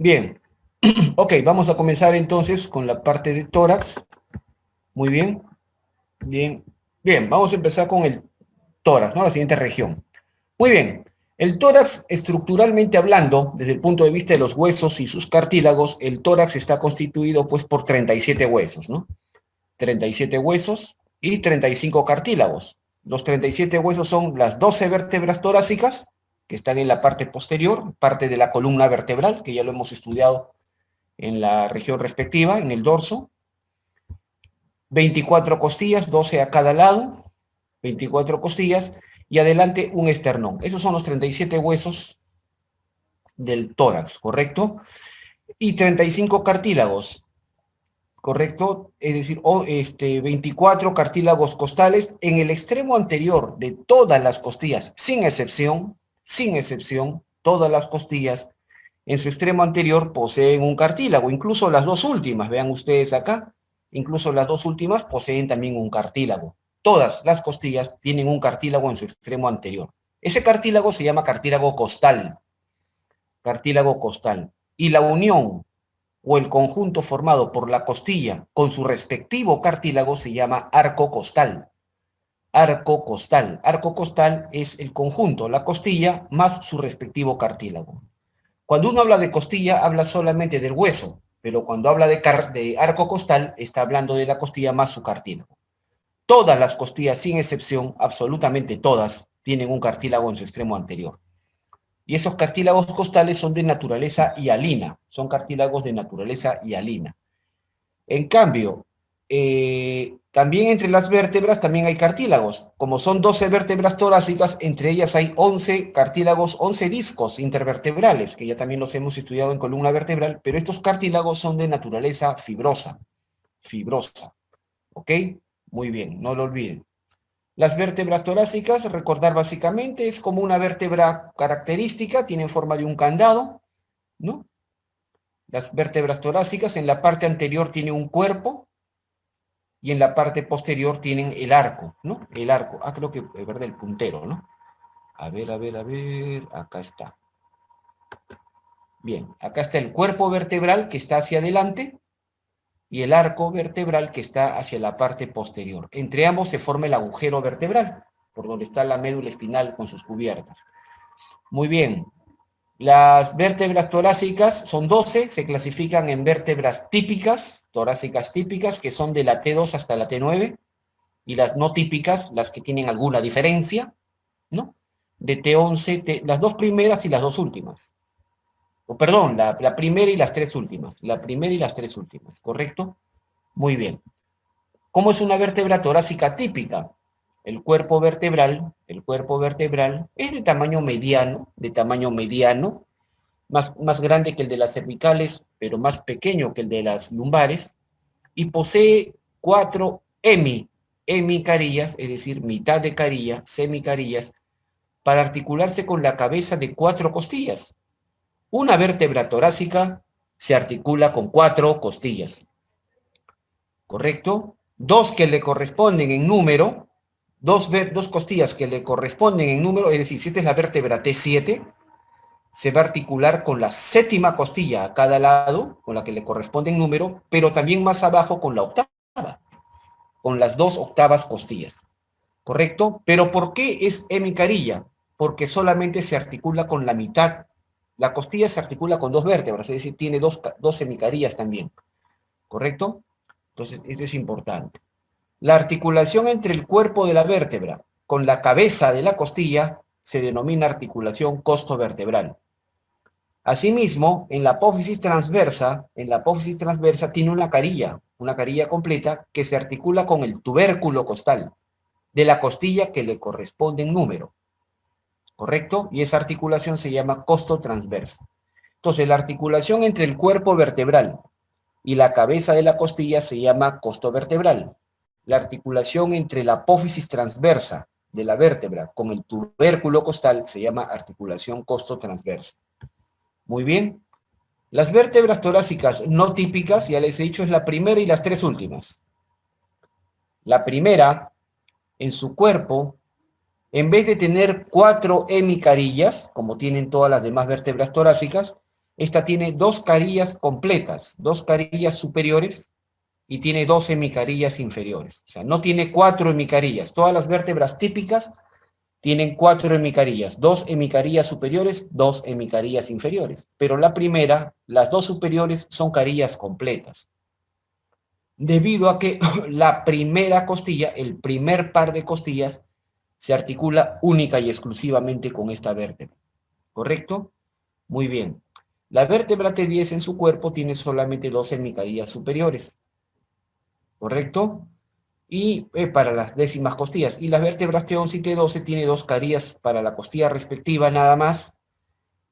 Bien. Ok, vamos a comenzar entonces con la parte de tórax. Muy bien. Bien. Bien, vamos a empezar con el tórax, ¿no? La siguiente región. Muy bien. El tórax, estructuralmente hablando, desde el punto de vista de los huesos y sus cartílagos, el tórax está constituido pues por 37 huesos, ¿no? 37 huesos y 35 cartílagos. Los 37 huesos son las 12 vértebras torácicas, que están en la parte posterior, parte de la columna vertebral, que ya lo hemos estudiado en la región respectiva, en el dorso. 24 costillas, 12 a cada lado, 24 costillas, y adelante un esternón. Esos son los 37 huesos del tórax, ¿correcto? Y 35 cartílagos, ¿correcto? Es decir, 24 cartílagos costales en el extremo anterior de todas las costillas, sin excepción, todas las costillas en su extremo anterior poseen un cartílago, incluso las dos últimas, vean ustedes acá, incluso las dos últimas poseen también un cartílago. Todas las costillas tienen un cartílago en su extremo anterior. Ese cartílago se llama cartílago costal, cartílago costal. Y la unión o el conjunto formado por la costilla con su respectivo cartílago se llama arco costal. Arco costal. Arco costal es el conjunto, la costilla más su respectivo cartílago. Cuando uno habla de costilla, habla solamente del hueso, pero cuando habla de arco costal, está hablando de la costilla más su cartílago. Todas las costillas, sin excepción, absolutamente todas, tienen un cartílago en su extremo anterior. Y esos cartílagos costales son de naturaleza hialina, son cartílagos de naturaleza hialina. En cambio, también entre las vértebras también hay cartílagos. Como son 12 vértebras torácicas, entre ellas hay 11 cartílagos, 11 discos intervertebrales, que ya también los hemos estudiado en columna vertebral, pero estos cartílagos son de naturaleza fibrosa. Fibrosa. ¿Ok? Muy bien, no lo olviden. Las vértebras torácicas, recordar básicamente, es como una vértebra característica, tiene forma de un candado, ¿no? Las vértebras torácicas en la parte anterior tiene un cuerpo, y en la parte posterior tienen el arco, ¿no? El arco. Ah, creo que es verdad, el puntero, ¿no? A ver, acá está. Bien, acá está el cuerpo vertebral que está hacia adelante y el arco vertebral que está hacia la parte posterior. Entre ambos se forma el agujero vertebral, por donde está la médula espinal con sus cubiertas. Muy bien. Las vértebras torácicas son 12, se clasifican en vértebras típicas, torácicas típicas, que son de la T2 hasta la T9, y las no típicas, las que tienen alguna diferencia, ¿no? De T11, las dos primeras y las dos últimas. O perdón, la primera y las tres últimas. La primera y las tres últimas, ¿correcto? Muy bien. ¿Cómo es una vértebra torácica típica? El cuerpo vertebral es de tamaño mediano, más grande que el de las cervicales, pero más pequeño que el de las lumbares, y posee 4 hemicarillas, es decir, mitad de carilla, semicarillas, para articularse con la cabeza de 4 costillas. Una vértebra torácica se articula con 4 costillas, ¿correcto? Dos que le corresponden en número, dos costillas que le corresponden en número, es decir, si esta es la vértebra T7, se va a articular con la séptima costilla a cada lado, con la que le corresponde en número, pero también más abajo con la octava, con las 2 octavas costillas, ¿correcto? Pero ¿por qué es hemicarilla? Porque solamente se articula con la mitad. La costilla se articula con 2 vértebras, es decir, tiene dos hemicarillas también, ¿correcto? Entonces, eso es importante. La articulación entre el cuerpo de la vértebra con la cabeza de la costilla se denomina articulación costovertebral. Asimismo, en la apófisis transversa tiene una carilla completa que se articula con el tubérculo costal de la costilla que le corresponde en número, ¿correcto? Y esa articulación se llama costotransversa. Entonces, la articulación entre el cuerpo vertebral y la cabeza de la costilla se llama costovertebral. La articulación entre la apófisis transversa de la vértebra con el tubérculo costal se llama articulación costotransversa. Muy bien. Las vértebras torácicas no típicas, ya les he dicho, es la primera y las tres últimas. La primera, en su cuerpo, en vez de tener 4 hemicarillas, como tienen todas las demás vértebras torácicas, Esta tiene dos carillas completas, dos carillas superiores y tiene dos hemicarillas inferiores. O sea, no tiene cuatro hemicarillas. Todas las vértebras típicas tienen cuatro hemicarillas, dos hemicarillas superiores, dos hemicarillas inferiores. Pero la primera, las dos superiores son carillas completas. Debido a que la primera costilla, el primer par de costillas, se articula única y exclusivamente con esta vértebra. ¿Correcto? Muy bien. La vértebra T10 en su cuerpo tiene solamente dos hemicarillas superiores. ¿Correcto? Y para las décimas costillas. Y las vértebras T11 y T12 tiene dos carillas para la costilla respectiva nada más.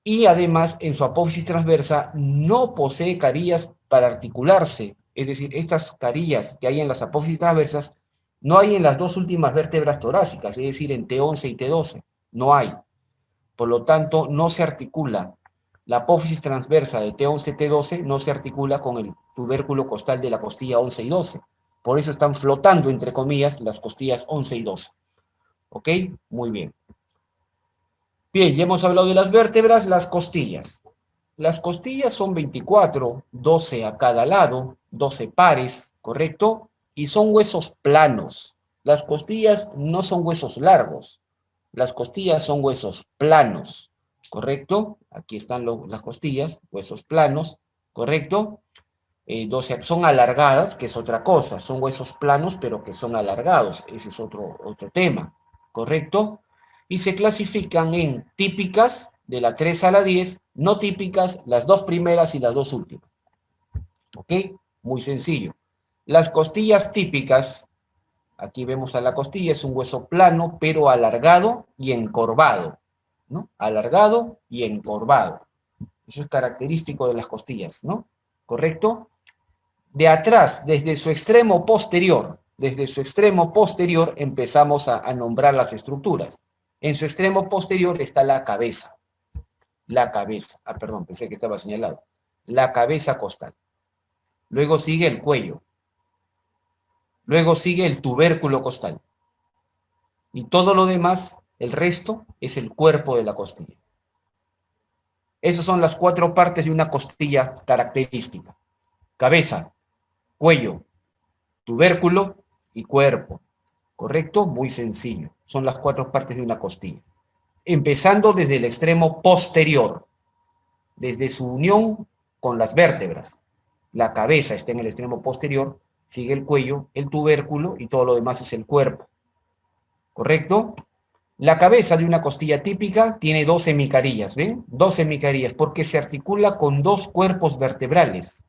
Y además en su apófisis transversa no posee carillas para articularse. Es decir, estas carillas que hay en las apófisis transversas no hay en las dos últimas vértebras torácicas, es decir, en T11 y T12. No hay. Por lo tanto, no se articula. La apófisis transversa de T11 y T12 no se articula con el tubérculo costal de la costilla 11 y 12. Por eso están flotando, entre comillas, las costillas 11 y 12. ¿Ok? Muy bien. Bien, ya hemos hablado de las vértebras, las costillas. Las costillas son 24, 12 a cada lado, 12 pares, ¿correcto? Y son huesos planos. Las costillas no son huesos largos. Las costillas son huesos planos, ¿correcto? Aquí están las costillas, huesos planos, ¿correcto? 12 son alargadas, que es otra cosa. Son huesos planos, pero que son alargados. Ese es otro tema, ¿correcto? Y se clasifican en típicas, de la 3 a la 10, no típicas, las dos primeras y las dos últimas. ¿Ok? Muy sencillo. Las costillas típicas, aquí vemos a la costilla, es un hueso plano, pero alargado y encorvado, ¿no? Alargado y encorvado. Eso es característico de las costillas, ¿no? ¿Correcto? De atrás, desde su extremo posterior empezamos a nombrar las estructuras. En su extremo posterior está la cabeza. Perdón, pensé que estaba señalado. La cabeza costal. Luego sigue el cuello. Luego sigue el tubérculo costal. Y todo lo demás, el resto, es el cuerpo de la costilla. Esas son las cuatro partes de una costilla característica. Cabeza, cuello, tubérculo y cuerpo. ¿Correcto? Muy sencillo. Son las cuatro partes de una costilla. Empezando desde el extremo posterior, desde su unión con las vértebras. La cabeza está en el extremo posterior, sigue el cuello, el tubérculo y todo lo demás es el cuerpo. ¿Correcto? La cabeza de una costilla típica tiene dos hemicarillas, ¿ven? Dos hemicarillas, porque se articula con dos cuerpos vertebrales,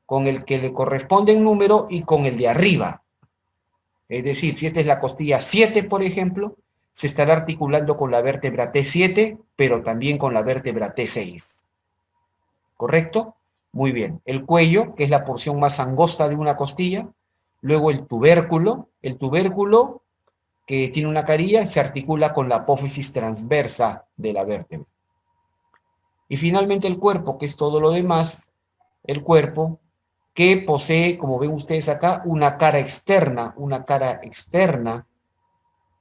con el que le corresponde en número y con el de arriba. Es decir, si esta es la costilla 7, por ejemplo, se estará articulando con la vértebra T7, pero también con la vértebra T6. ¿Correcto? Muy bien. El cuello, que es la porción más angosta de una costilla. Luego el tubérculo que tiene una carilla, se articula con la apófisis transversa de la vértebra. Y finalmente el cuerpo, que es todo lo demás, el cuerpo que posee, como ven ustedes acá, una cara externa,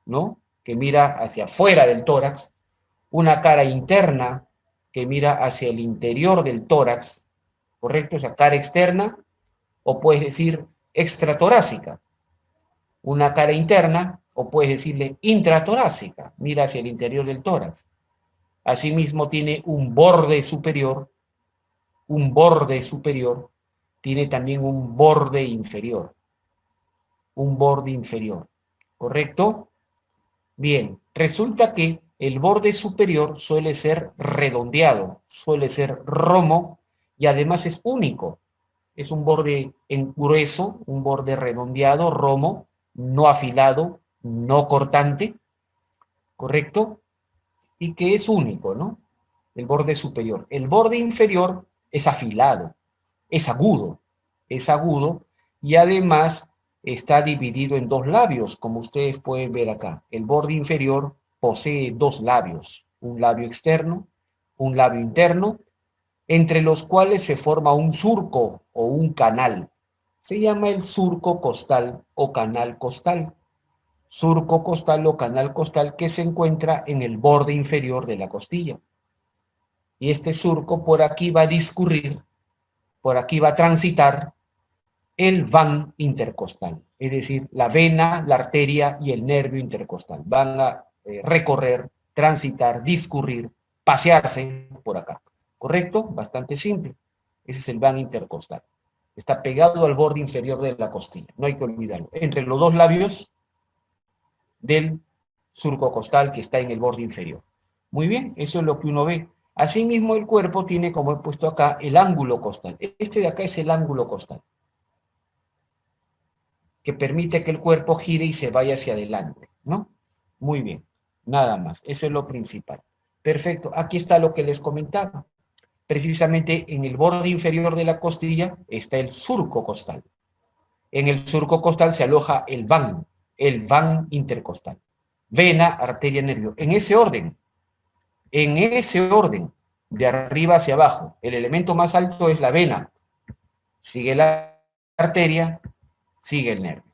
¿no? Que mira hacia afuera del tórax, una cara interna que mira hacia el interior del tórax, ¿correcto? O sea, cara externa, o puedes decir extratorácica. Una cara interna, o puedes decirle intratorácica, mira hacia el interior del tórax. Asimismo tiene un borde superior, tiene también un borde inferior, ¿correcto? Bien, resulta que el borde superior suele ser redondeado, suele ser romo y además es único. Es un borde grueso, un borde redondeado, romo, no afilado, no cortante, ¿correcto? Y que es único, ¿no? El borde superior. El borde inferior es afilado, es agudo y además está dividido en dos labios, como ustedes pueden ver acá. El borde inferior posee dos labios, un labio externo, un labio interno, entre los cuales se forma un surco o un canal. Se llama el surco costal o canal costal. Surco costal o canal costal que se encuentra en el borde inferior de la costilla. Y este surco por aquí va a discurrir, por aquí va a transitar el van intercostal, es decir, la vena, la arteria y el nervio intercostal. Van a recorrer, transitar, discurrir, pasearse por acá. ¿Correcto? Bastante simple. Ese es el van intercostal. Está pegado al borde inferior de la costilla, no hay que olvidarlo. Entre los dos labios del surco costal que está en el borde inferior. Muy bien, eso es lo que uno ve. Asimismo, el cuerpo tiene, como he puesto acá, el ángulo costal. Este de acá es el ángulo costal, que permite que el cuerpo gire y se vaya hacia adelante, ¿no? Muy bien, nada más, eso es lo principal. Perfecto, aquí está lo que les comentaba. Precisamente en el borde inferior de la costilla está el surco costal. En el surco costal se aloja el van intercostal. Vena, arteria, nervio. En ese orden, de arriba hacia abajo. El elemento más alto es la vena, sigue la arteria, sigue el nervio.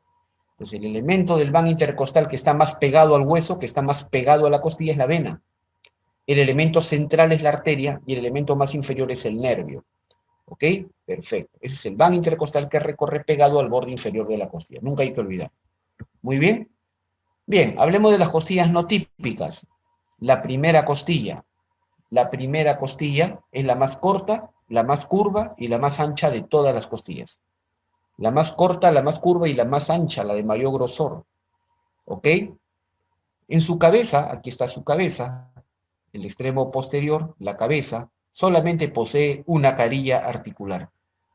Entonces el elemento del van intercostal que está más pegado al hueso, que está más pegado a la costilla, es la vena. El elemento central es la arteria y el elemento más inferior es el nervio. ¿Ok? Perfecto. Ese es el van intercostal que recorre pegado al borde inferior de la costilla. Nunca hay que olvidar. Muy bien. Bien, hablemos de las costillas no típicas. La primera costilla. La primera costilla es la más corta, la más curva y la más ancha de todas las costillas. La más corta, la más curva y la más ancha, la de mayor grosor. ¿Ok? En su cabeza, aquí está su cabeza, el extremo posterior, la cabeza, solamente posee una carilla articular,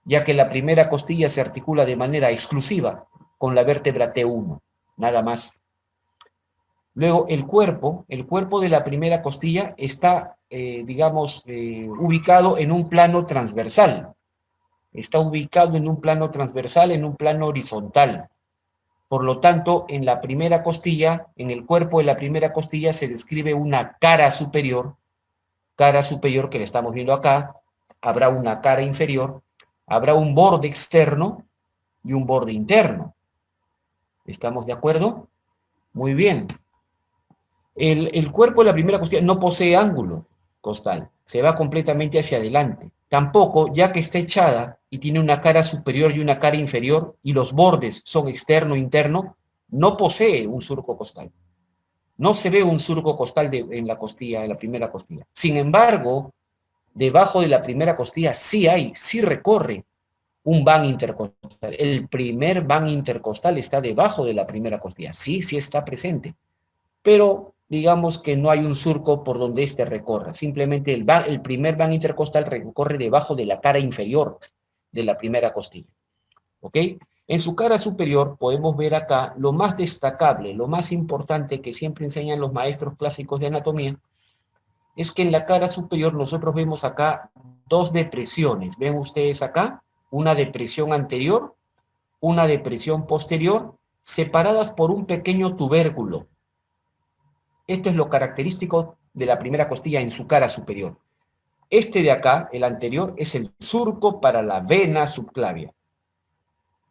ya que la primera costilla se articula de manera exclusiva con la vértebra T1, nada más. Luego el cuerpo de la primera costilla está, ubicado en un plano transversal. Está ubicado en un plano transversal, en un plano horizontal. Por lo tanto, en la primera costilla, en el cuerpo de la primera costilla se describe una cara superior que le estamos viendo acá, habrá una cara inferior, habrá un borde externo y un borde interno. ¿Estamos de acuerdo? Muy bien. El cuerpo de la primera costilla no posee ángulo costal, se va completamente hacia adelante. Tampoco, ya que está echada y tiene una cara superior y una cara inferior, y los bordes son externo e interno, no posee un surco costal. No se ve un surco costal en la costilla, en la primera costilla. Sin embargo, debajo de la primera costilla sí recorre un van intercostal. El primer van intercostal está debajo de la primera costilla. Sí está presente. Pero digamos que no hay un surco por donde éste recorra. Simplemente el primer van intercostal recorre debajo de la cara inferior de la primera costilla. ¿Ok? En su cara superior podemos ver acá lo más destacable, lo más importante que siempre enseñan los maestros clásicos de anatomía, es que en la cara superior nosotros vemos acá dos depresiones. ¿Ven ustedes acá? Una depresión anterior, una depresión posterior, separadas por un pequeño tubérculo. Esto es lo característico de la primera costilla en su cara superior. Este de acá, el anterior, es el surco para la vena subclavia.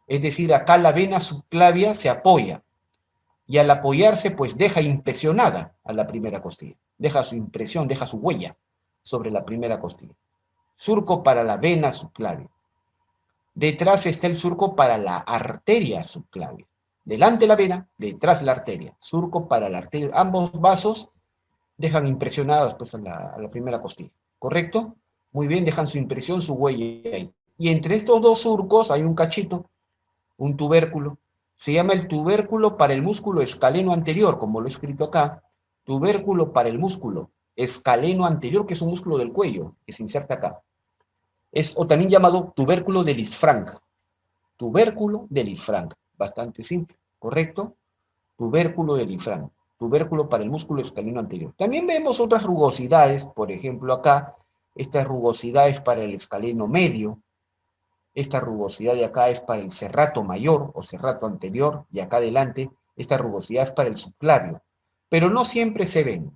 Es decir, acá la vena subclavia se apoya y al apoyarse pues deja impresionada a la primera costilla. Deja su impresión, deja su huella sobre la primera costilla. Surco para la vena subclavia. Detrás está el surco para la arteria subclavia. Delante la vena, detrás la arteria. Surco para la arteria. Ambos vasos dejan impresionadas pues a la primera costilla. ¿Correcto? Muy bien, dejan su impresión, su huella ahí. Y entre estos dos surcos hay un cachito, un tubérculo. Se llama el tubérculo para el músculo escaleno anterior, como lo he escrito acá. Tubérculo para el músculo escaleno anterior, que es un músculo del cuello, que se inserta acá. O también llamado tubérculo de Lisfranc. Tubérculo de Lisfranc. Bastante simple, ¿correcto? Tubérculo de Lisfranc. Tubérculo para el músculo escaleno anterior. También vemos otras rugosidades, por ejemplo acá, estas rugosidades para el escaleno medio. Esta rugosidad de acá es para el serrato mayor o serrato anterior, y acá adelante, esta rugosidad es para el subclavio. Pero no siempre se ven,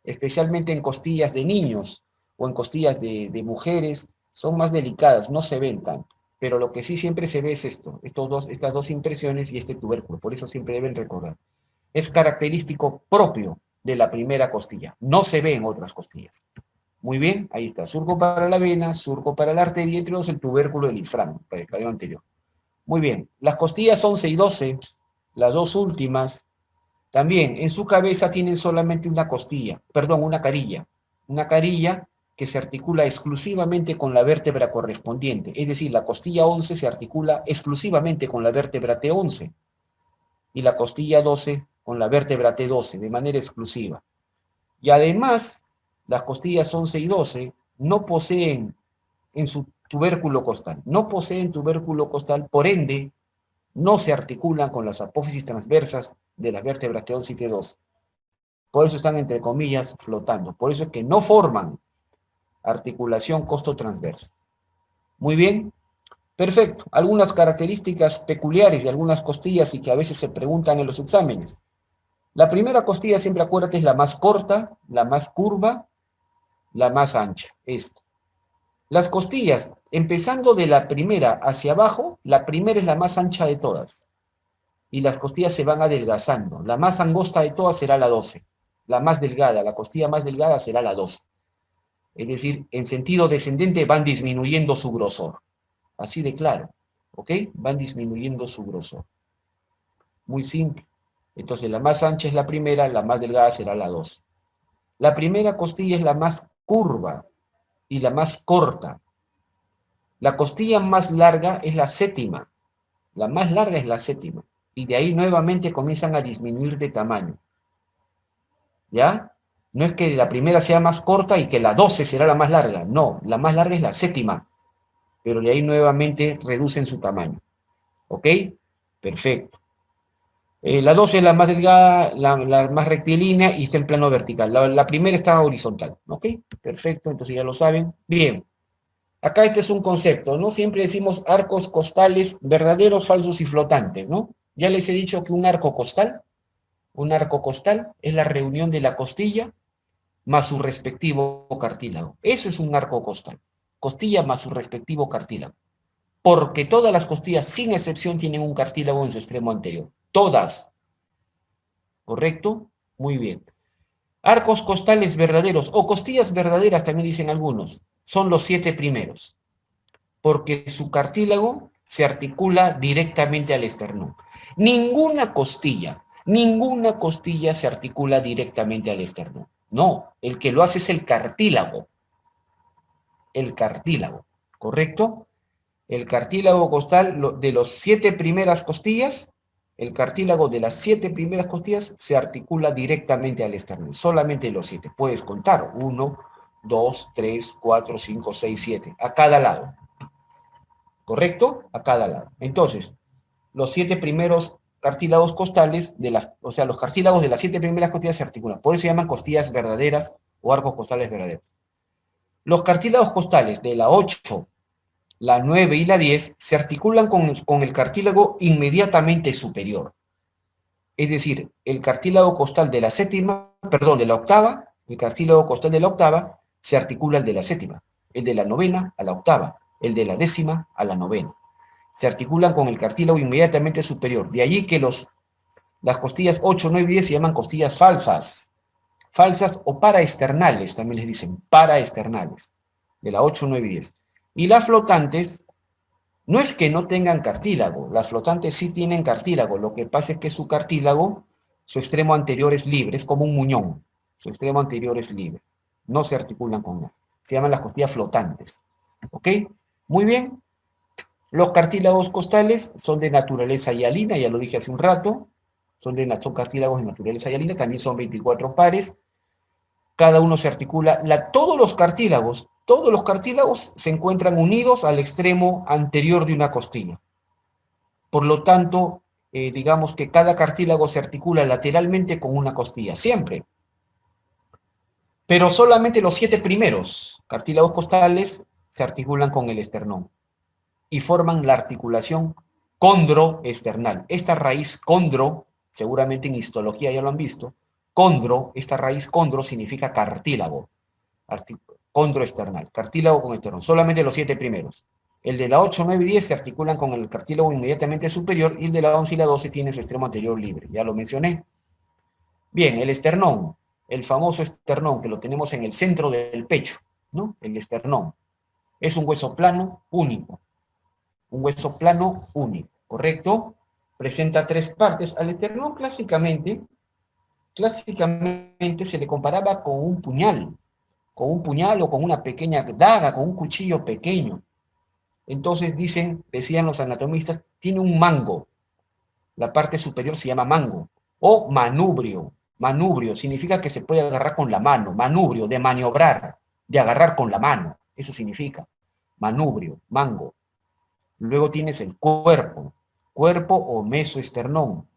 especialmente en costillas de niños o en costillas de mujeres, son más delicadas, no se ven tanto. Pero lo que sí siempre se ve es estas dos impresiones y este tubérculo, por eso siempre deben recordar. Es característico propio de la primera costilla, no se ve en otras costillas. Muy bien, ahí está. Surco para la vena, surco para la arteria, entre los el tubérculo del diafragma, para el canal anterior. Muy bien. Las costillas 11 y 12, las dos últimas, también en su cabeza tienen solamente una costilla, perdón, una carilla. Una carilla que se articula exclusivamente con la vértebra correspondiente. Es decir, la costilla 11 se articula exclusivamente con la vértebra T11 y la costilla 12 con la vértebra T12 de manera exclusiva. Y además, las costillas 11 y 12 no poseen en su tubérculo costal, no poseen tubérculo costal, por ende, no se articulan con las apófisis transversas de las vértebras T11 y T12. Por eso están, entre comillas, flotando. Por eso es que no forman articulación costotransversa. Muy bien, perfecto. Algunas características peculiares de algunas costillas y que a veces se preguntan en los exámenes. La primera costilla, siempre acuérdate, es la más corta, la más curva, la más ancha. Esta. Las costillas, empezando de la primera hacia abajo, la primera es la más ancha de todas. Y las costillas se van adelgazando. La más angosta de todas será la 12. La más delgada, la costilla más delgada será la 12. Es decir, en sentido descendente van disminuyendo su grosor. Así de claro. ¿Ok? Van disminuyendo su grosor. Muy simple. Entonces, la más ancha es la primera, la más delgada será la 12. La primera costilla es la más curva y la más corta. La costilla más larga es la séptima. La más larga es la séptima. Y de ahí nuevamente comienzan a disminuir de tamaño. ¿Ya? No es que la primera sea más corta y que la 12 será la más larga. No, la más larga es la séptima. Pero de ahí nuevamente reducen su tamaño. ¿Ok? Perfecto. La 12 es la más delgada, la más rectilínea y está en plano vertical. La primera está horizontal. ¿Ok? Perfecto, entonces ya lo saben. Bien. Acá este es un concepto, ¿no? Siempre decimos arcos costales verdaderos, falsos y flotantes, ¿no? Ya les he dicho que un arco costal es la reunión de la costilla más su respectivo cartílago. Eso es un arco costal. Costilla más su respectivo cartílago. Porque todas las costillas, sin excepción, tienen un cartílago en su extremo anterior. Todas. ¿Correcto? Muy bien. Arcos costales verdaderos, o costillas verdaderas también dicen algunos, son los 7 primeros. Porque su cartílago se articula directamente al esternón. Ninguna costilla se articula directamente al esternón. No, el que lo hace es el cartílago, ¿correcto? El cartílago costal de los 7 primeras costillas, el cartílago de las 7 primeras costillas se articula directamente al esternón, solamente los 7. Puedes contar 1, 2, 3, 4, 5, 6, 7, a cada lado. ¿Correcto? A cada lado. Entonces, los 7 primeros cartílagos costales, o sea, los cartílagos de las 7 primeras costillas se articulan. Por eso se llaman costillas verdaderas o arcos costales verdaderos. Los cartílagos costales de la 8, la 9 y la 10 se articulan con el cartílago inmediatamente superior. Es decir, el cartílago costal de la séptima, perdón, de la octava, el cartílago costal de la octava se articula al de la séptima, el de la novena a la octava, el de la décima a la novena. Se articulan con el cartílago inmediatamente superior. De allí que las costillas 8, 9 y 10 se llaman costillas falsas. Falsas o paraesternales, también les dicen, paraesternales, de la 8, 9 y 10. Y las flotantes, no es que no tengan cartílago, las flotantes sí tienen cartílago, lo que pasa es que su cartílago, su extremo anterior es libre, es como un muñón, su extremo anterior es libre, no se articulan con nada, se llaman las costillas flotantes, ¿ok? Muy bien, los cartílagos costales son de naturaleza hialina, ya lo dije hace un rato, son cartílagos de naturaleza hialina, también son 24 pares, cada uno se articula, todos los cartílagos se encuentran unidos al extremo anterior de una costilla. Por lo tanto, digamos que cada cartílago se articula lateralmente con una costilla, siempre. Pero solamente los 7 primeros cartílagos costales se articulan con el esternón y forman la articulación condroesternal. Esta raíz condro, seguramente en histología ya lo han visto, esta raíz condro significa cartílago, condroesternal, cartílago con esternón, solamente los 7 primeros. El de la 8, 9 y 10 se articulan con el cartílago inmediatamente superior y el de la 11 y la 12 tiene su extremo anterior libre, ya lo mencioné. Bien, el esternón, el famoso esternón que lo tenemos en el centro del pecho, ¿no? El esternón. Es un hueso plano único. Un hueso plano único, ¿correcto? Presenta tres partes. Al esternón clásicamente se le comparaba con un puñal o con una pequeña daga, con un cuchillo pequeño. Entonces decían los anatomistas, tiene un mango. La parte superior se llama mango. O manubrio. Manubrio significa que se puede agarrar con la mano. Manubrio, de maniobrar, de agarrar con la mano. Eso significa. Manubrio, mango. Luego tienes el cuerpo o mesoesternón.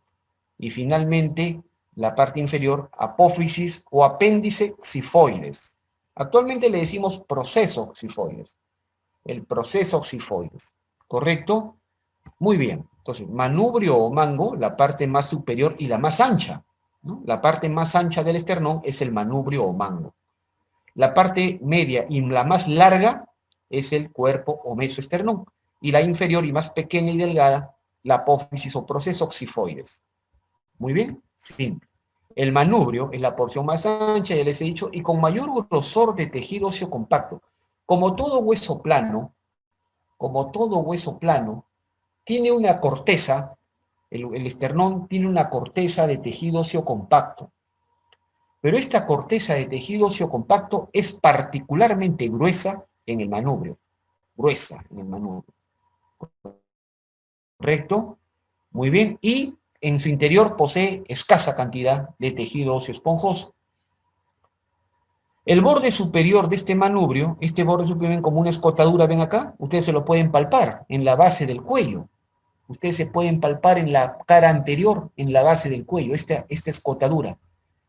Y finalmente, la parte inferior, apófisis o apéndice xifoides. Actualmente le decimos proceso xifoides. El proceso xifoides. ¿Correcto? Muy bien. Entonces, manubrio o mango, la parte más superior y la más ancha, ¿no? La parte más ancha del esternón es el manubrio o mango. La parte media y la más larga es el cuerpo o mesoesternón. Y la inferior y más pequeña y delgada, la apófisis o proceso xifoides. Muy bien, simple. El manubrio es la porción más ancha, ya les he dicho, y con mayor grosor de tejido óseo compacto. Como todo hueso plano, tiene una corteza, el esternón tiene una corteza de tejido óseo compacto. Pero esta corteza de tejido óseo compacto es particularmente gruesa en el manubrio. Gruesa en el manubrio. ¿Correcto? Muy bien. Y en su interior posee escasa cantidad de tejido óseo esponjoso. El borde superior de este manubrio, este borde superior como una escotadura, ven acá, ustedes se lo pueden palpar en la base del cuello. Ustedes se pueden palpar en la cara anterior, en la base del cuello, esta escotadura.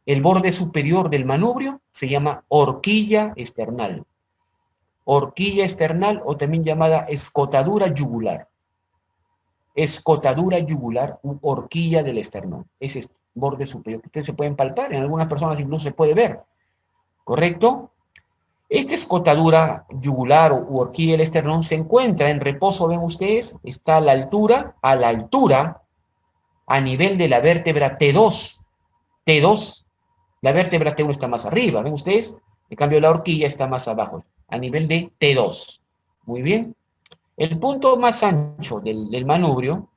El borde superior del manubrio se llama horquilla esternal. Horquilla esternal o también llamada escotadura yugular. Escotadura yugular u horquilla del esternón. Ese es borde superior que ustedes se pueden palpar, en algunas personas incluso se puede ver. ¿Correcto? Esta escotadura yugular u horquilla del esternón se encuentra en reposo, ven ustedes, está a la altura, a nivel de la vértebra T2. T2, la vértebra T1 está más arriba, ven ustedes, en cambio la horquilla está más abajo, a nivel de T2. Muy bien. El punto más ancho del manubrio,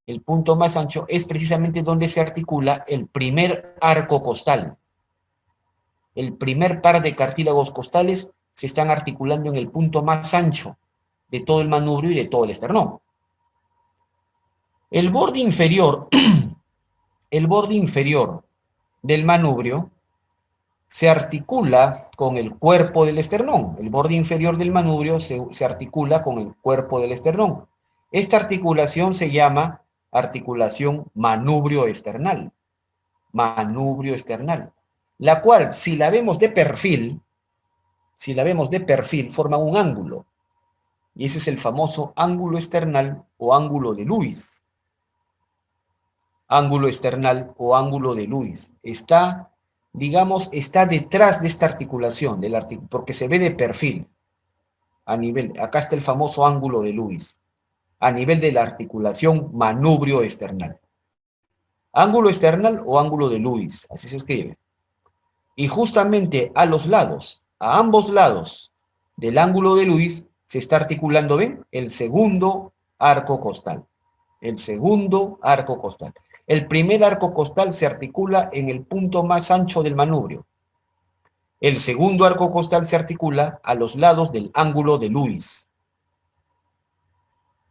el punto más ancho es precisamente donde se articula el primer arco costal. El primer par de cartílagos costales se están articulando en el punto más ancho de todo el manubrio y de todo el esternón. El borde inferior, el borde inferior del manubrio se articula con el cuerpo del esternón. El borde inferior del manubrio se articula con el cuerpo del esternón. Esta articulación se llama articulación manubrio esternal. Manubrio esternal. La cual, si la vemos de perfil, forma un ángulo. Y ese es el famoso ángulo esternal o ángulo de Lewis. Ángulo esternal o ángulo de Lewis. Está, digamos, está detrás de esta articulación, porque se ve de perfil. Acá está el famoso ángulo de Lewis, a nivel de la articulación manubrio esternal. Ángulo esternal o ángulo de Lewis, así se escribe. Y justamente a los lados, a ambos lados del ángulo de Lewis, se está articulando, ¿ven? El segundo arco costal. El segundo arco costal. El primer arco costal se articula en el punto más ancho del manubrio. El segundo arco costal se articula a los lados del ángulo de Lewis.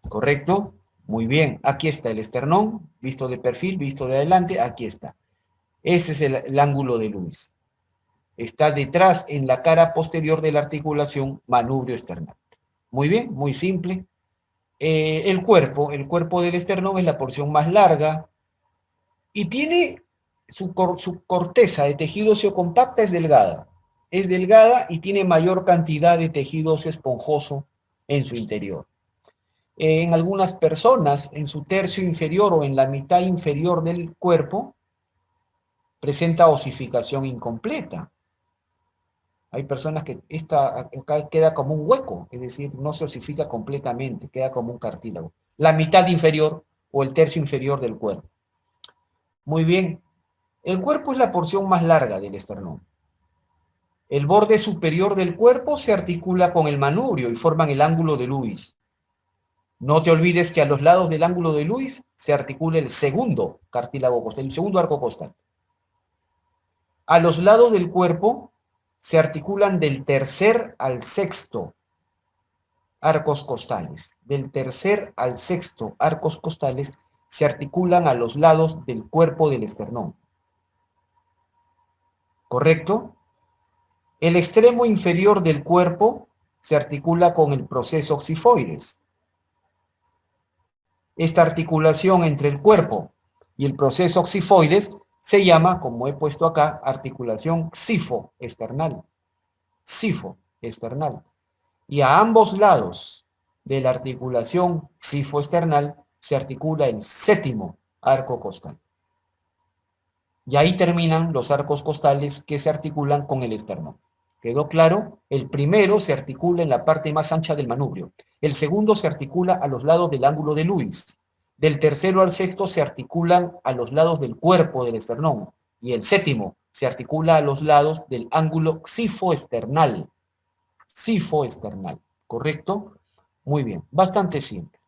¿Correcto? Muy bien. Aquí está el esternón, visto de perfil, visto de adelante, aquí está. Ese es el ángulo de Lewis. Está detrás en la cara posterior de la articulación manubrio esternal. Muy bien, muy simple. El cuerpo del esternón es la porción más larga y tiene su corteza de tejido óseo compacta es delgada. Es delgada y tiene mayor cantidad de tejido óseo esponjoso en su interior. En algunas personas, en su tercio inferior o en la mitad inferior del cuerpo, presenta osificación incompleta. Hay personas que acá queda como un hueco, es decir, no se osifica completamente, queda como un cartílago. La mitad inferior o el tercio inferior del cuerpo. Muy bien. El cuerpo es la porción más larga del esternón. El borde superior del cuerpo se articula con el manubrio y forman el ángulo de Lewis. No te olvides que a los lados del ángulo de Lewis se articula el segundo cartílago costal, el segundo arco costal. A los lados del cuerpo se articulan del tercer al sexto arcos costales. Del tercer al sexto arcos costales se articulan a los lados del cuerpo del esternón. ¿Correcto? El extremo inferior del cuerpo se articula con el proceso oxifoides. Esta articulación entre el cuerpo y el proceso oxifoides se llama, como he puesto acá, articulación xifoesternal. Xifoesternal. Y a ambos lados de la articulación xifoesternal se articula el séptimo arco costal. Y ahí terminan los arcos costales que se articulan con el esternón. ¿Quedó claro? El primero se articula en la parte más ancha del manubrio. El segundo se articula a los lados del ángulo de Lewis. Del tercero al sexto se articulan a los lados del cuerpo del esternón. Y el séptimo se articula a los lados del ángulo xifoesternal. Xifoesternal, ¿correcto? Muy bien, bastante simple.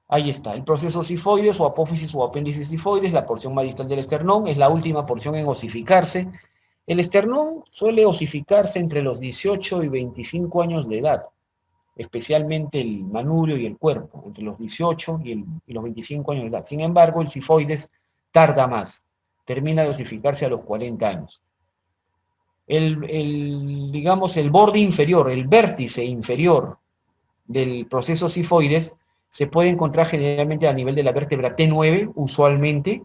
Ahí está, el proceso xifoides o apófisis o apéndice xifoides, la porción más distal del esternón, es la última porción en osificarse. El esternón suele osificarse entre los 18 y 25 años de edad, especialmente el manubrio y el cuerpo, entre los 18 y los 25 años de edad. Sin embargo, el xifoides tarda más, termina de osificarse a los 40 años. Digamos, el borde inferior, el vértice inferior del proceso xifoides se puede encontrar generalmente a nivel de la vértebra T9, usualmente,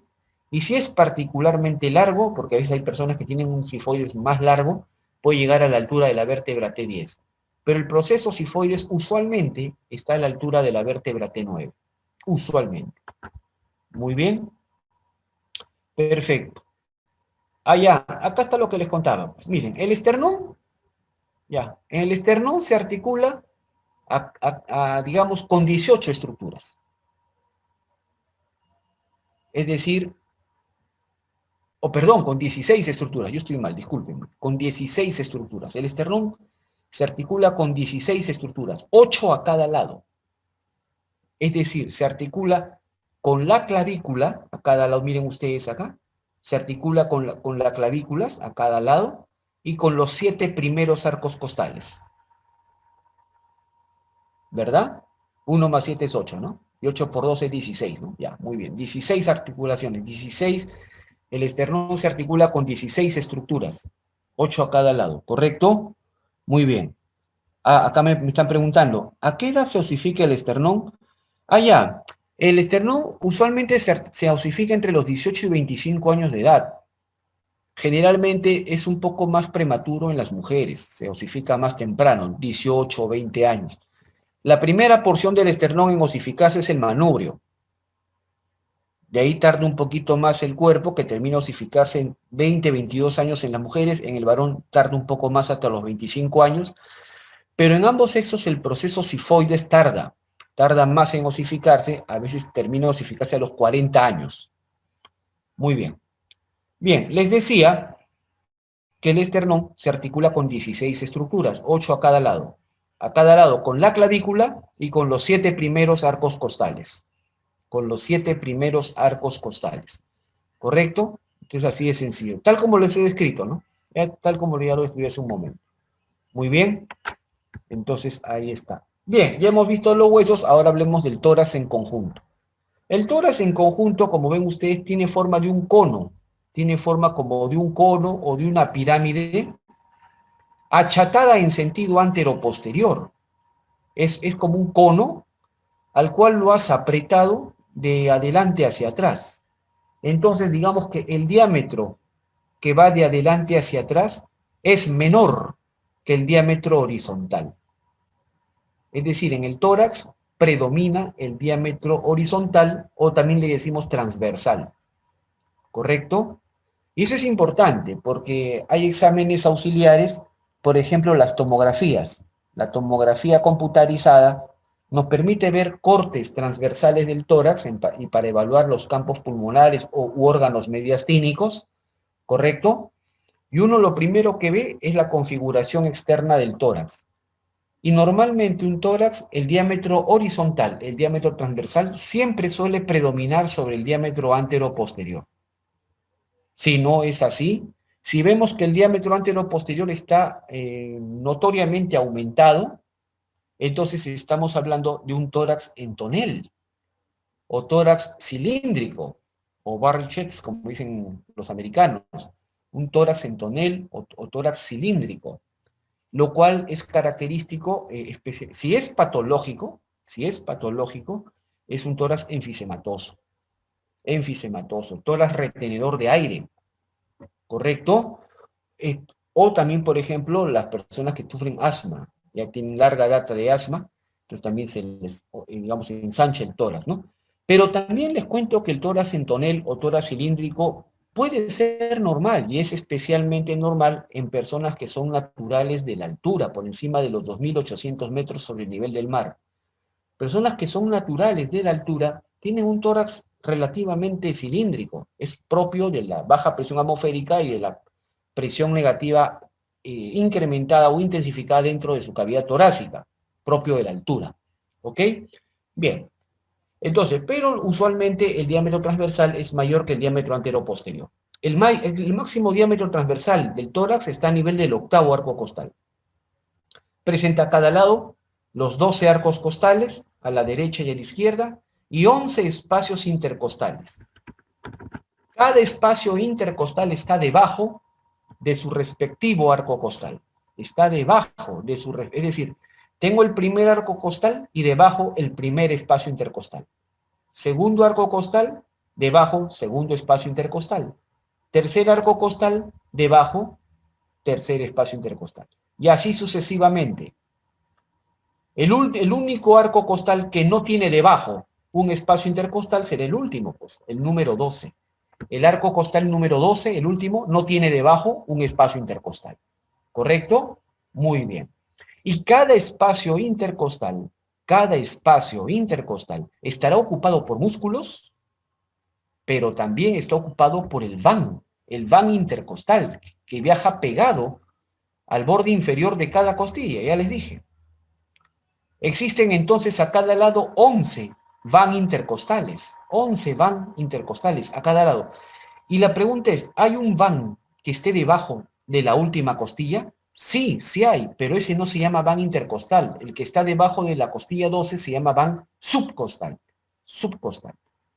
y si es particularmente largo, porque a veces hay personas que tienen un xifoides más largo, puede llegar a la altura de la vértebra T10. Pero el proceso xifoides usualmente está a la altura de la vértebra T9, usualmente. Muy bien. Perfecto. Ya, acá está lo que les contaba. Pues miren, el esternón, ya, en el esternón se articula digamos, con 18 estructuras. Es decir, perdón, con 16 estructuras, yo estoy mal, discúlpenme, con 16 estructuras. El esternón se articula con 16 estructuras, 8 a cada lado. Es decir, se articula con la clavícula, a cada lado, miren ustedes acá, se articula con las clavículas a cada lado y con los 7 primeros arcos costales. ¿Verdad? 1 más 7 es 8, ¿no? Y 8 por 2 es 16, ¿no? Ya, muy bien. 16 articulaciones, 16. El esternón se articula con 16 estructuras, 8 a cada lado, ¿correcto? Muy bien. Acá me están preguntando, ¿a qué edad se osifica el esternón? Ya, el esternón usualmente se osifica entre los 18 y 25 años de edad. Generalmente es un poco más prematuro en las mujeres, se osifica más temprano, 18 o 20 años. La primera porción del esternón en osificarse es el manubrio. De ahí tarda un poquito más el cuerpo, que termina de osificarse en 20, 22 años en las mujeres. En el varón tarda un poco más hasta los 25 años. Pero en ambos sexos el proceso xifoides tarda más en osificarse. A veces termina de osificarse a los 40 años. Muy bien. Bien, les decía que el esternón se articula con 16 estructuras, 8 a cada lado. A cada lado con la clavícula y con los 7 primeros arcos costales. Con los 7 primeros arcos costales. ¿Correcto? Entonces así de sencillo. Tal como les he descrito, ¿no? Tal como ya lo describí hace un momento. Muy bien. Entonces ahí está. Bien, ya hemos visto los huesos, ahora hablemos del tórax en conjunto. El tórax en conjunto, como ven ustedes, tiene forma de un cono. Tiene forma como de un cono o de una pirámide achatada en sentido antero-posterior. Es como un cono al cual lo has apretado de adelante hacia atrás. Entonces, digamos que el diámetro que va de adelante hacia atrás es menor que el diámetro horizontal. Es decir, en el tórax predomina el diámetro horizontal o también le decimos transversal. ¿Correcto? Y eso es importante porque hay exámenes auxiliares, por ejemplo, las tomografías. La tomografía computarizada nos permite ver cortes transversales del tórax y para evaluar los campos pulmonares u órganos mediastínicos, ¿correcto? Y uno lo primero que ve es la configuración externa del tórax. Y normalmente un tórax, el diámetro horizontal, el diámetro transversal, siempre suele predominar sobre el diámetro antero-posterior. Si no es así, si vemos que el diámetro antero-posterior está notoriamente aumentado, entonces estamos hablando de un tórax en tonel, o tórax cilíndrico, o barrel chest, como dicen los americanos, un tórax en tonel o tórax cilíndrico, lo cual es característico, si es patológico, es un tórax enfisematoso, tórax retenedor de aire, ¿correcto? O también, por ejemplo, las personas que sufren asma, ya tienen larga data de asma, entonces también se les, digamos, se ensancha el tórax, ¿no? Pero también les cuento que el tórax en tonel o tórax cilíndrico puede ser normal, y es especialmente normal en personas que son naturales de la altura, por encima de los 2.800 metros sobre el nivel del mar. Personas que son naturales de la altura tienen un tórax relativamente cilíndrico, es propio de la baja presión atmosférica y de la presión negativa incrementada o intensificada dentro de su cavidad torácica, propio de la altura. ¿Ok? Bien. Entonces, pero usualmente el diámetro transversal es mayor que el diámetro antero-posterior. El máximo diámetro transversal del tórax está a nivel del octavo arco costal. Presenta a cada lado los 12 arcos costales, a la derecha y a la izquierda, y 11 espacios intercostales. Cada espacio intercostal está debajo de su respectivo arco costal. Está debajo de su... Es decir, tengo el primer arco costal y debajo el primer espacio intercostal. Segundo arco costal, debajo, segundo espacio intercostal. Tercer arco costal, debajo, tercer espacio intercostal. Y así sucesivamente. El único arco costal que no tiene debajo un espacio intercostal será el último, pues, el número 12. El arco costal número 12, el último, no tiene debajo un espacio intercostal. ¿Correcto? Muy bien. Y cada espacio intercostal estará ocupado por músculos, pero también está ocupado por el van intercostal, que viaja pegado al borde inferior de cada costilla, ya les dije. Existen entonces a cada lado 11 van intercostales, 11 van intercostales a cada lado. Y la pregunta es, ¿hay un van que esté debajo de la última costilla? Sí, sí hay, pero ese no se llama van intercostal. El que está debajo de la costilla 12 se llama van subcostal. Subcostal.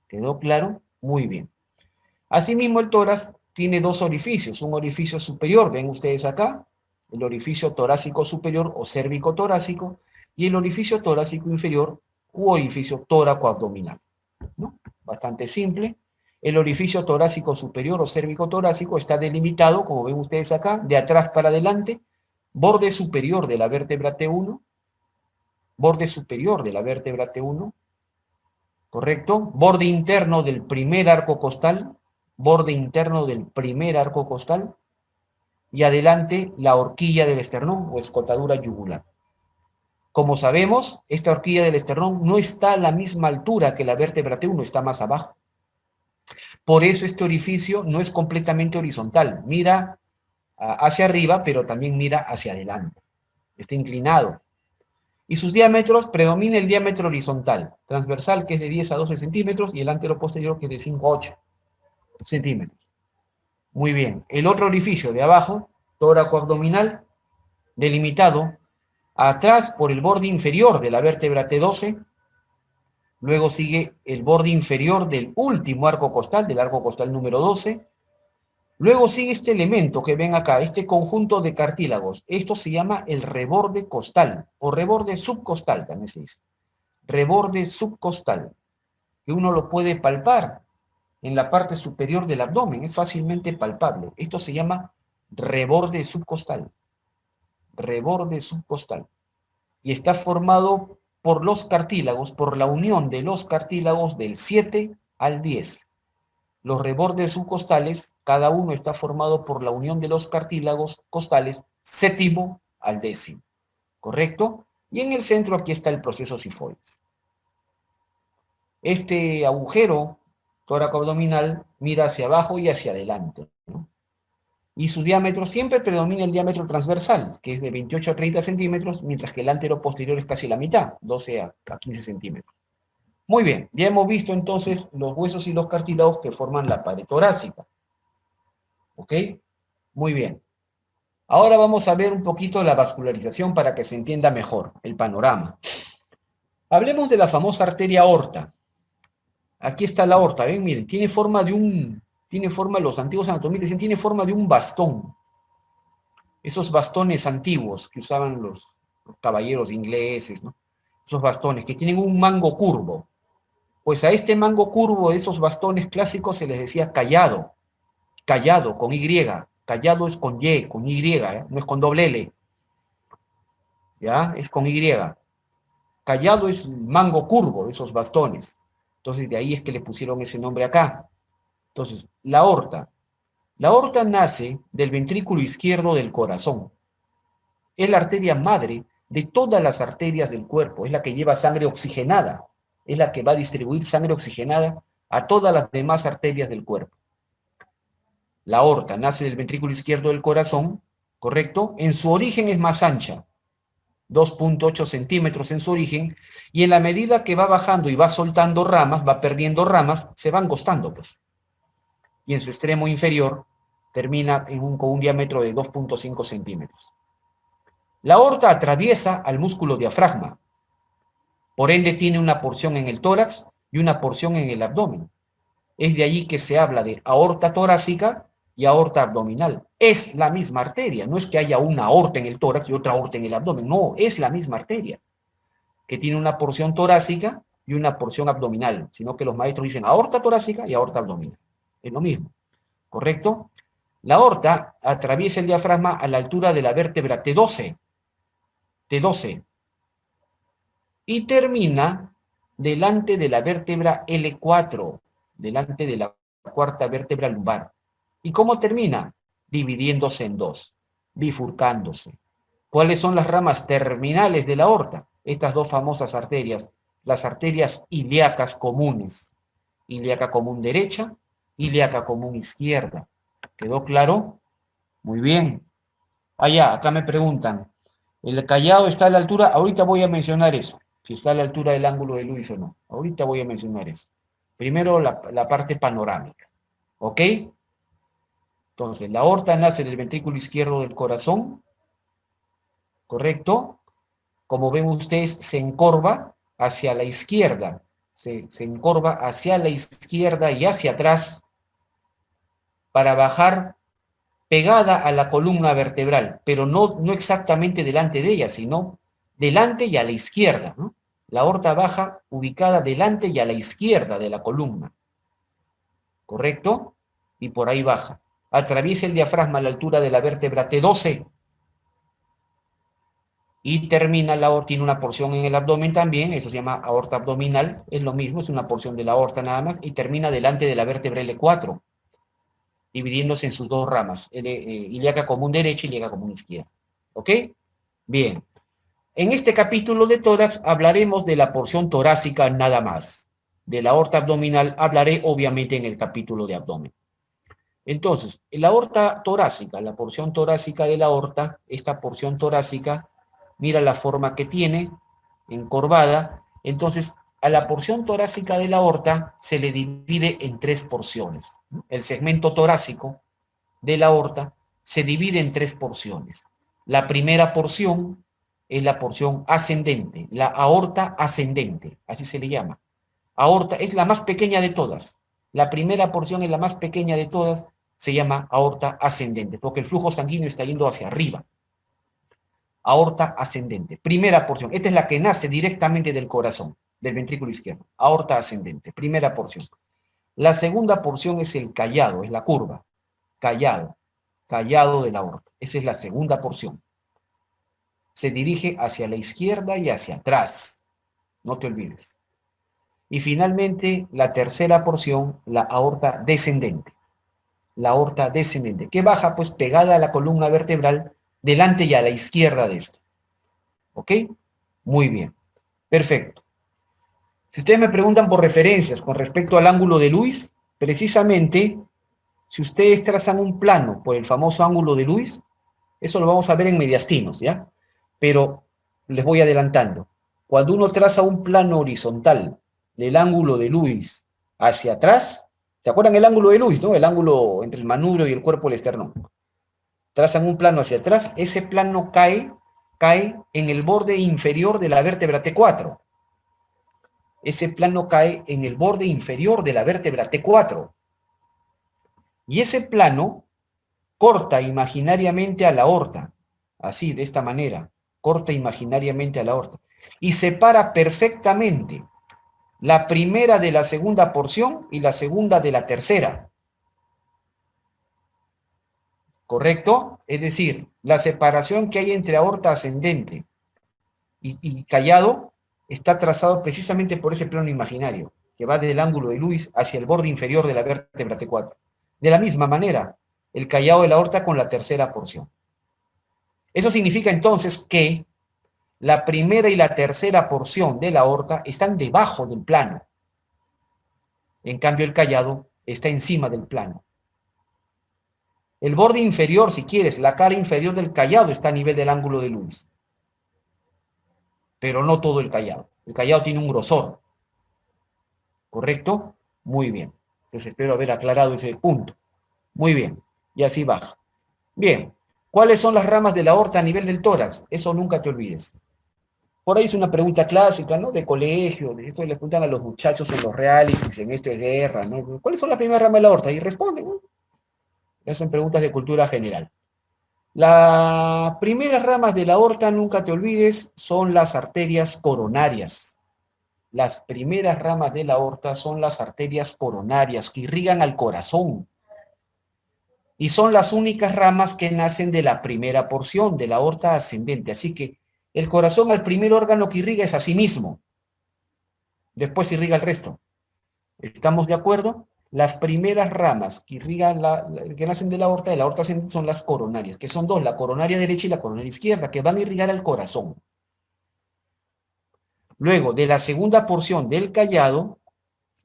¿Quedó claro? Muy bien. Asimismo, el tórax tiene dos orificios. Un orificio superior, ven ustedes acá, el orificio torácico superior o cérvico torácico, y el orificio torácico inferior u orificio tóraco-abdominal, ¿no? Bastante simple. El orificio torácico superior o cérvico torácico está delimitado, como ven ustedes acá, de atrás para adelante, borde superior de la vértebra T1, borde superior de la vértebra T1, ¿correcto? Borde interno del primer arco costal, borde interno del primer arco costal, y adelante la horquilla del esternón o escotadura yugular. Como sabemos, esta horquilla del esternón no está a la misma altura que la vértebra T1, está más abajo. Por eso este orificio no es completamente horizontal, mira hacia arriba, pero también mira hacia adelante. Está inclinado. Y sus diámetros, predomina el diámetro horizontal, transversal, que es de 10 a 12 centímetros, y el antero-posterior, que es de 5 a 8 centímetros. Muy bien. El otro orificio de abajo, tóraco-abdominal, delimitado atrás por el borde inferior de la vértebra T12, luego sigue el borde inferior del último arco costal, del arco costal número 12, luego sigue este elemento que ven acá, este conjunto de cartílagos. Esto se llama el reborde costal, o reborde subcostal también se dice. Reborde subcostal, que uno lo puede palpar en la parte superior del abdomen, es fácilmente palpable. Esto se llama reborde subcostal. Reborde subcostal. Y está formado por los cartílagos, por la unión de los cartílagos del 7 al 10. Los rebordes subcostales, cada uno está formado por la unión de los cartílagos costales séptimo al 10. ¿Correcto? Y en el centro aquí está el proceso sifoides. Este agujero tóraco-abdominal mira hacia abajo y hacia adelante, ¿no? y su diámetro siempre predomina el diámetro transversal, que es de 28 a 30 centímetros, mientras que el antero-posterior es casi la mitad, 12 a 15 centímetros. Muy bien, ya hemos visto entonces los huesos y los cartílagos que forman la pared torácica. ¿Ok? Muy bien. Ahora vamos a ver un poquito la vascularización para que se entienda mejor el panorama. Hablemos de la famosa arteria aorta. Aquí está la aorta, ¿ven? Miren, tiene forma, los antiguos anatomías dicen, tiene forma de un bastón. Esos bastones antiguos que usaban los caballeros ingleses, ¿no? Esos bastones que tienen un mango curvo. Pues a este mango curvo de esos bastones clásicos se les decía callado. Callado, con Y. Callado es con Y, con Y, ¿eh? No es con doble L. ¿Ya? Es con Y. Callado es mango curvo de esos bastones. Entonces, de ahí es que le pusieron ese nombre acá. Entonces, la aorta. La aorta nace del ventrículo izquierdo del corazón. Es la arteria madre de todas las arterias del cuerpo. Es la que lleva sangre oxigenada. Es la que va a distribuir sangre oxigenada a todas las demás arterias del cuerpo. La aorta nace del ventrículo izquierdo del corazón, ¿correcto? En su origen es más ancha, 2.8 centímetros en su origen, y en la medida que va bajando y va soltando ramas, va perdiendo ramas, se va angostando, pues. Y en su extremo inferior termina con un diámetro de 2.5 centímetros. La aorta atraviesa al músculo diafragma, por ende tiene una porción en el tórax y una porción en el abdomen. Es de allí que se habla de aorta torácica y aorta abdominal. Es la misma arteria, no es que haya una aorta en el tórax y otra aorta en el abdomen, no, es la misma arteria, que tiene una porción torácica y una porción abdominal, sino que los maestros dicen aorta torácica y aorta abdominal. Es lo mismo, ¿correcto? La aorta atraviesa el diafragma a la altura de la vértebra T12, y termina delante de la vértebra L4, delante de la cuarta vértebra lumbar. ¿Y cómo termina? Dividiéndose en dos, bifurcándose. ¿Cuáles son las ramas terminales de la aorta? Estas dos famosas arterias, las arterias ilíacas comunes. Ilíaca común derecha, ilíaca común izquierda. ¿Quedó claro? Muy bien. Acá me preguntan, ¿el callado está a la altura? Ahorita voy a mencionar eso, si está a la altura del ángulo de Lewis o no. Ahorita voy a mencionar eso. Primero la parte panorámica, ¿ok? Entonces, la aorta nace del ventrículo izquierdo del corazón, ¿correcto? Como ven ustedes, se encorva hacia la izquierda, se encorva hacia la izquierda y hacia atrás para bajar pegada a la columna vertebral, pero no exactamente delante de ella, sino delante y a la izquierda, ¿no? La aorta baja ubicada delante y a la izquierda de la columna, ¿correcto? Y por ahí baja. Atraviesa el diafragma a la altura de la vértebra T12 y termina la aorta, tiene una porción en el abdomen también, eso se llama aorta abdominal, es lo mismo, es una porción de la aorta nada más, y termina delante de la vértebra L4, dividiéndose en sus dos ramas, ilíaca común derecha y ilíaca común izquierda. ¿Ok? Bien. En este capítulo de tórax hablaremos de la porción torácica nada más. De la aorta abdominal hablaré obviamente en el capítulo de abdomen. Entonces, la aorta torácica, la porción torácica de la aorta, esta porción torácica, mira la forma que tiene, encorvada. Entonces, a la porción torácica de la aorta se le divide en tres porciones. El segmento torácico de la aorta se divide en tres porciones. La primera porción es la porción ascendente, la aorta ascendente, así se le llama. Aorta es la más pequeña de todas. La primera porción es la más pequeña de todas, se llama aorta ascendente, porque el flujo sanguíneo está yendo hacia arriba. Aorta ascendente, primera porción. Esta es la que nace directamente del corazón, del ventrículo izquierdo. Aorta ascendente, primera porción. La segunda porción es el callado, es la curva. Callado de la aorta. Esa es la segunda porción. Se dirige hacia la izquierda y hacia atrás. No te olvides. Y finalmente, la tercera porción, la aorta descendente. La aorta descendente, que baja pues pegada a la columna vertebral delante y a la izquierda de esto. ¿Ok? Muy bien. Perfecto. Si ustedes me preguntan por referencias con respecto al ángulo de Lewis, precisamente Si ustedes trazan un plano por el famoso ángulo de Lewis, eso lo vamos a ver en mediastinos, ¿ya? Pero les voy adelantando. Cuando uno traza un plano horizontal del ángulo de Lewis hacia atrás, ¿se acuerdan el ángulo de Lewis, no? El ángulo entre el manubrio y el cuerpo del esternón. Trazan un plano hacia atrás, ese plano cae en el borde inferior de la vértebra T4. Ese plano cae en el borde inferior de la vértebra T4. Y ese plano corta imaginariamente a la aorta, así, de esta manera, corta imaginariamente a la aorta, y separa perfectamente la primera de la segunda porción y la segunda de la tercera. ¿Correcto? Es decir, la separación que hay entre aorta ascendente y callado está trazado precisamente por ese plano imaginario, que va del ángulo de Lewis hacia el borde inferior de la vértebra T4. De la misma manera, el callado de la aorta con la tercera porción. Eso significa entonces que la primera y la tercera porción de la aorta están debajo del plano. En cambio, el callado está encima del plano. El borde inferior, si quieres, la cara inferior del callado está a nivel del ángulo de Lewis. Pero no todo el callado. El callado tiene un grosor. ¿Correcto? Muy bien. Entonces espero haber aclarado ese punto. Muy bien. Y así baja. Bien. ¿Cuáles son las ramas de la aorta a nivel del tórax? Eso nunca te olvides. Por ahí es una pregunta clásica, ¿no? De colegio, de esto le preguntan a los muchachos en los realities, en Esto es Guerra, ¿no? ¿Cuáles son las primeras ramas de la aorta? Y responden, ¿no? Le hacen preguntas de cultura general. Las primeras ramas de la aorta, nunca te olvides, son las arterias coronarias. Las primeras ramas de la aorta son las arterias coronarias que irrigan al corazón. Y son las únicas ramas que nacen de la primera porción, de la aorta ascendente. Así que el corazón, el primer órgano que irriga es a sí mismo. Después irriga el resto. ¿Estamos de acuerdo? Las primeras ramas que irrigan que nacen de la aorta ascendente son las coronarias, que son dos, la coronaria derecha y la coronaria izquierda, que van a irrigar al corazón. Luego, de la segunda porción del callado,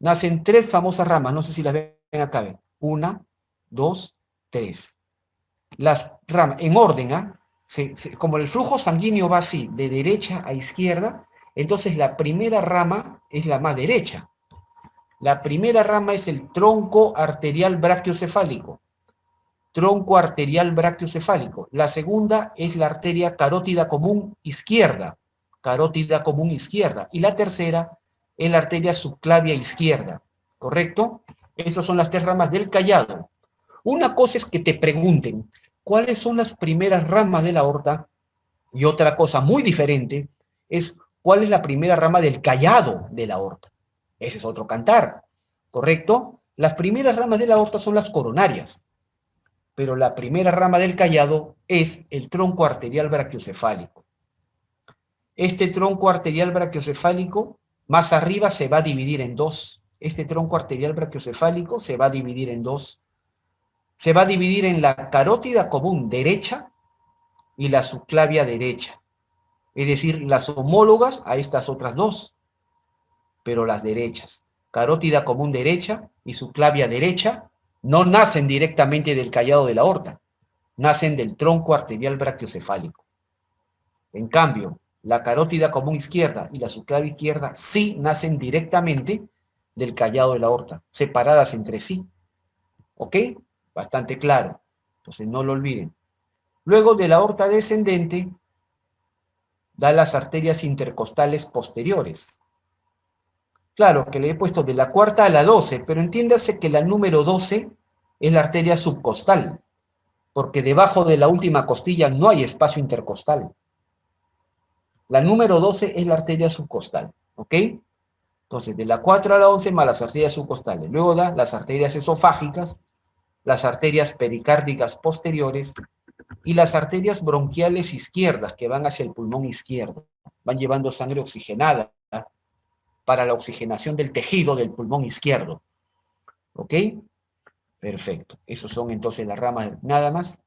nacen tres famosas ramas, no sé si las ven acá, ven. 1, 2, 3. Las ramas, en orden, ¿ah? Como el flujo sanguíneo va así, de derecha a izquierda, entonces la primera rama es la más derecha. La primera rama es el tronco arterial brachiocefálico. Tronco arterial brachiocefálico. La segunda es la arteria carótida común izquierda. Carótida común izquierda. Y la tercera es la arteria subclavia izquierda. ¿Correcto? Esas son las tres ramas del callado. Una cosa es que te pregunten cuáles son las primeras ramas de la aorta, y otra cosa muy diferente es cuál es la primera rama del callado de la aorta. Ese es otro cantar, ¿correcto? Las primeras ramas de la aorta son las coronarias, pero la primera rama del callado es el tronco arterial brachiocefálico. Este tronco arterial brachiocefálico más arriba se va a dividir en dos. Este tronco arterial brachiocefálico se va a dividir en dos. Se va a dividir en la carótida común derecha y la subclavia derecha. Es decir, las homólogas a estas otras dos, pero las derechas. Carótida común derecha y subclavia derecha no nacen directamente del callado de la aorta, nacen del tronco arterial brachiocefálico. En cambio, la carótida común izquierda y la subclavia izquierda sí nacen directamente del callado de la aorta, separadas entre sí. ¿Ok? Bastante claro. Entonces no lo olviden. Luego de la aorta descendente, da las arterias intercostales posteriores. Claro que le he puesto de la cuarta a la 12, pero entiéndase que la número 12 es la arteria subcostal, porque debajo de la última costilla no hay espacio intercostal. La número 12 es la arteria subcostal, ¿ok? Entonces, de la 4 a la 11 más las arterias subcostales. Luego da las arterias esofágicas, las arterias pericárdicas posteriores y las arterias bronquiales izquierdas que van hacia el pulmón izquierdo. Van llevando sangre oxigenada para la oxigenación del tejido del pulmón izquierdo. ¿Ok? Perfecto. Esos son entonces las ramas. Nada más.